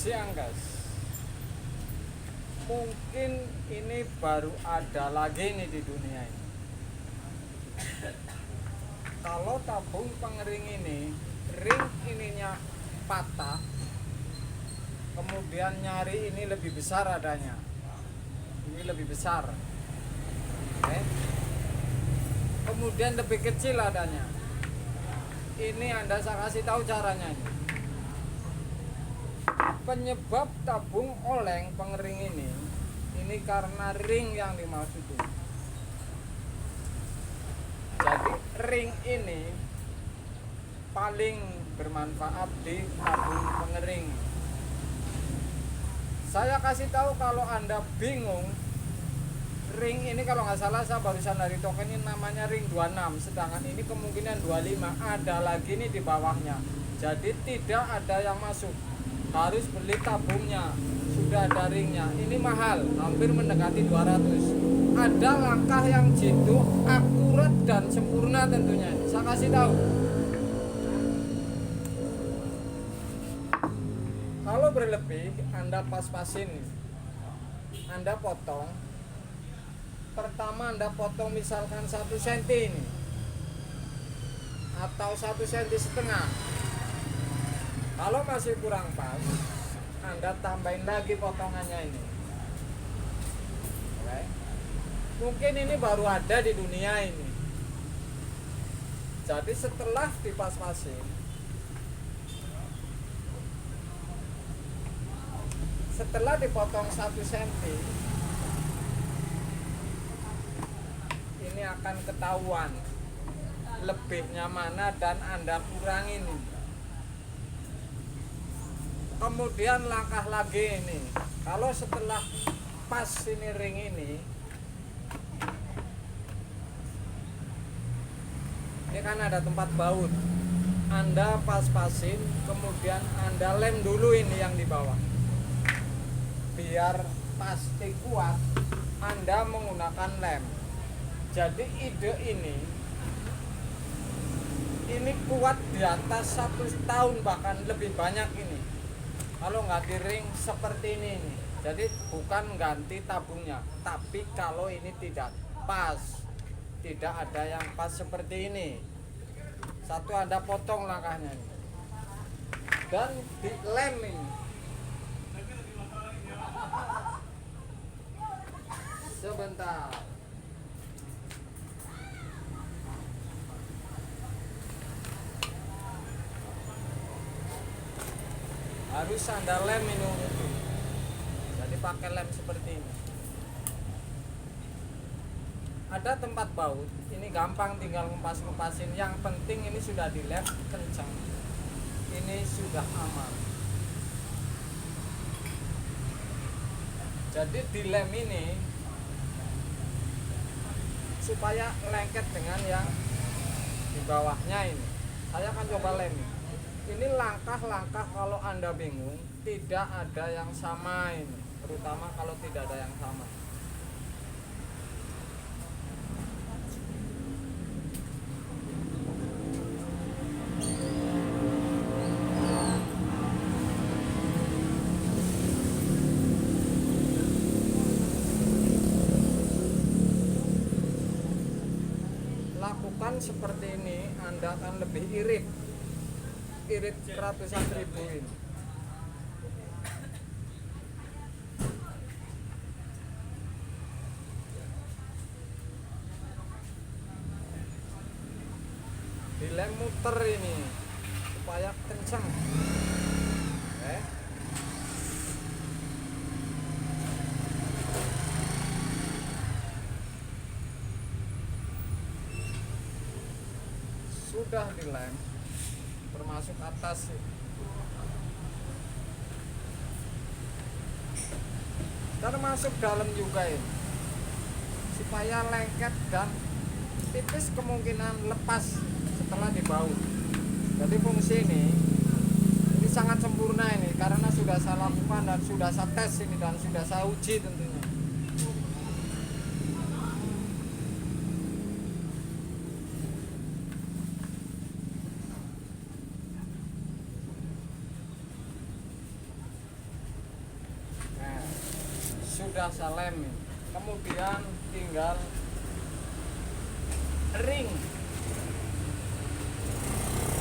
siang guys. Mungkin ini baru ada lagi nih di dunia ini. Kalau tabung pengering ini, ring ininya patah, kemudian nyari ini lebih besar adanya. Ini lebih besar. Oke. Kemudian lebih kecil adanya. Ini Anda saya kasih tahu caranya ini. Penyebab tabung oleng pengering ini karena ring yang dimaksud ini. Jadi ring ini paling bermanfaat di tabung pengering. Saya kasih tahu kalau Anda bingung, ring ini kalau nggak salah saya barusan dari token ini namanya ring 26, sedangkan ini kemungkinan 25, ada lagi nih di bawahnya. Jadi tidak ada yang masuk, harus beli tabungnya, sudah ada ringnya. Ini mahal, hampir mendekati 200. Ada langkah yang jitu, akurat dan sempurna tentunya. Saya kasih tahu. Kalau berlebih, Anda pas-pasin, Anda potong. Pertama Anda potong misalkan 1 cm ini, atau 1,5 cm. Kalau masih kurang pas, Anda tambahin lagi potongannya ini. Oke. Mungkin ini baru ada di dunia ini. Jadi setelah dipas-pasin, setelah dipotong 1 cm, ini akan ketahuan lebihnya mana dan Anda kurangin. Kemudian langkah lagi ini, kalau setelah pas ini ring ini kan ada tempat baut, Anda pas-pasin, kemudian Anda lem dulu ini yang di bawah biar pasti kuat. Anda menggunakan lem. Jadi ide ini kuat di atas 1 tahun, bahkan lebih banyak ini. Kalau nggak di ring seperti ini. Jadi bukan ganti tabungnya, tapi kalau ini tidak pas, tidak ada yang pas seperti ini, satu Anda potong langkahnya ini, dan dilem ini. Sebentar. Harus Anda lem ini. Jadi pakai lem seperti ini. Ada tempat baut, ini gampang tinggal ngepas-ngepasin. Yang penting ini sudah dilem kencang. Ini sudah aman. Jadi dilem ini supaya lengket dengan yang di bawahnya ini. Saya akan coba lem. Ini langkah-langkah kalau Anda bingung, tidak ada yang sama ini, terutama kalau tidak ada yang sama. Lakukan seperti ini, Anda akan lebih irit ratusan ribu ini. Dilem muter ini supaya kencang. Oke. Sudah dilem termasuk atas, termasuk dalam juga ini, supaya lengket dan tipis, kemungkinan lepas setelah dibaut. Jadi fungsi ini sangat sempurna ini, karena sudah saya lakukan dan sudah saya tes ini dan sudah saya uji tentunya. sudah saya lem ini. Kemudian tinggal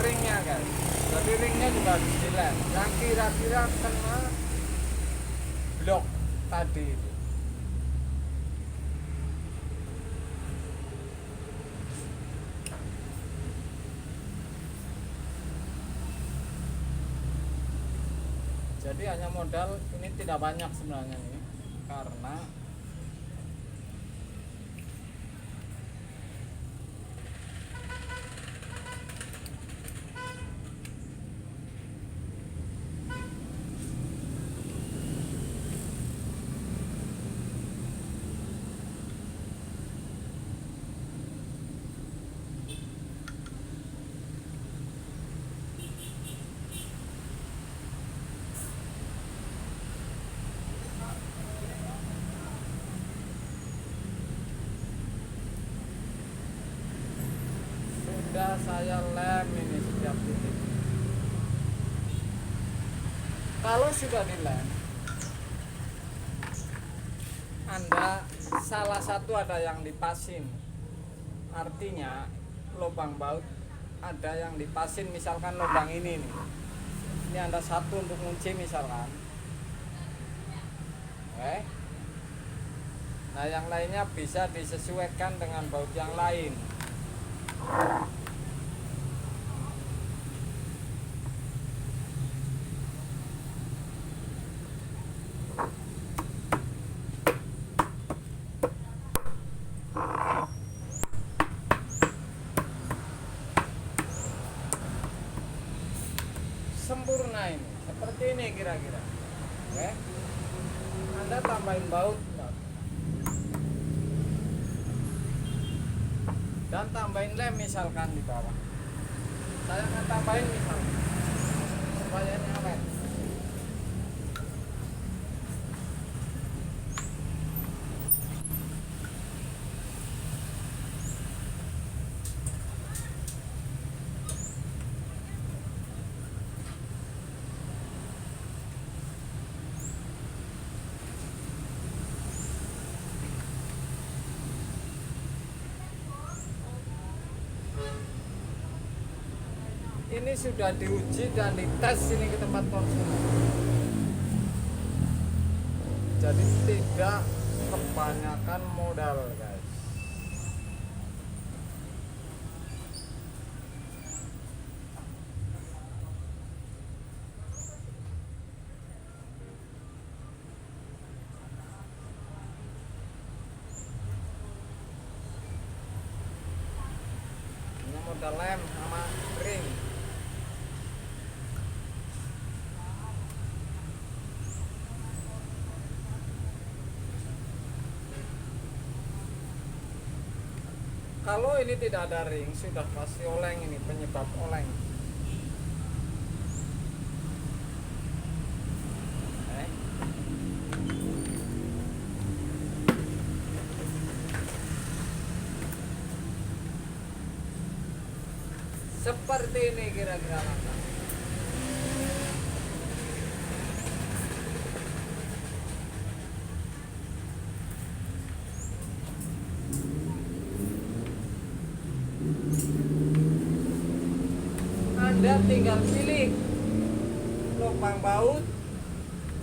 ringnya guys. Jadi ringnya juga harus dilem yang kira-kira kena blok tadi itu. Jadi hanya modal ini tidak banyak sebenarnya nih, karena sudah saya lem ini setiap titik. Kalau sudah dilem, Anda salah satu ada yang dipasin, artinya lubang baut ada yang dipasin, misalkan lubang ini nih, ini Anda satu untuk kunci misalkan. Oke. Nah yang lainnya bisa disesuaikan dengan baut yang lain. Sempurna ini, seperti ini kira-kira. Oke. Anda tambahin baut dan tambahin lem misalkan di bawah. Saya akan tambahin misalkan supaya ini awet. Ini sudah diuji dan dites ini ke tempat konsumen. Jadi tidak kebanyakan modal guys. Ini modal lem sama ring. Kalau ini tidak ada ring, sudah pasti oleng ini, penyebab oleng. Seperti ini kira-kira langkah. Anda tinggal pilih lubang baut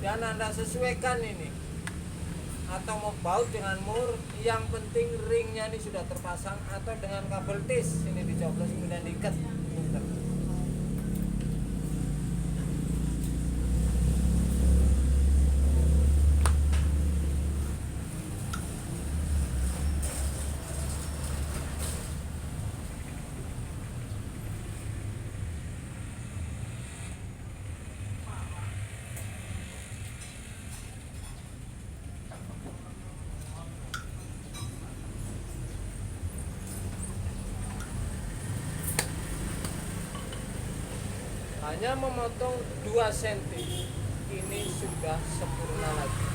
dan Anda sesuaikan ini, atau mau baut dengan mur, yang penting ringnya ini sudah terpasang, atau dengan kabel tis ini dicoblos kemudian diikat. Hanya memotong 2 cm ini sudah sempurna lagi.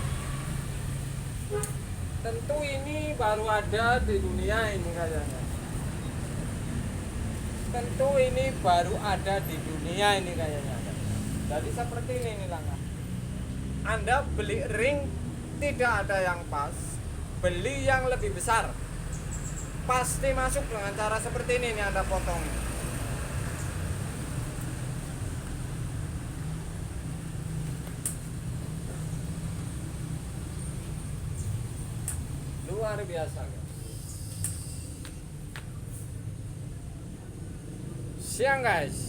Tentu ini baru ada di dunia ini kayaknya. Tentu ini baru ada di dunia ini kayaknya. Jadi seperti ini nih langkah. Anda beli ring tidak ada yang pas, beli yang lebih besar. Pasti masuk dengan cara seperti ini nih, Anda potong. Luar biasa, guys. Siang, guys.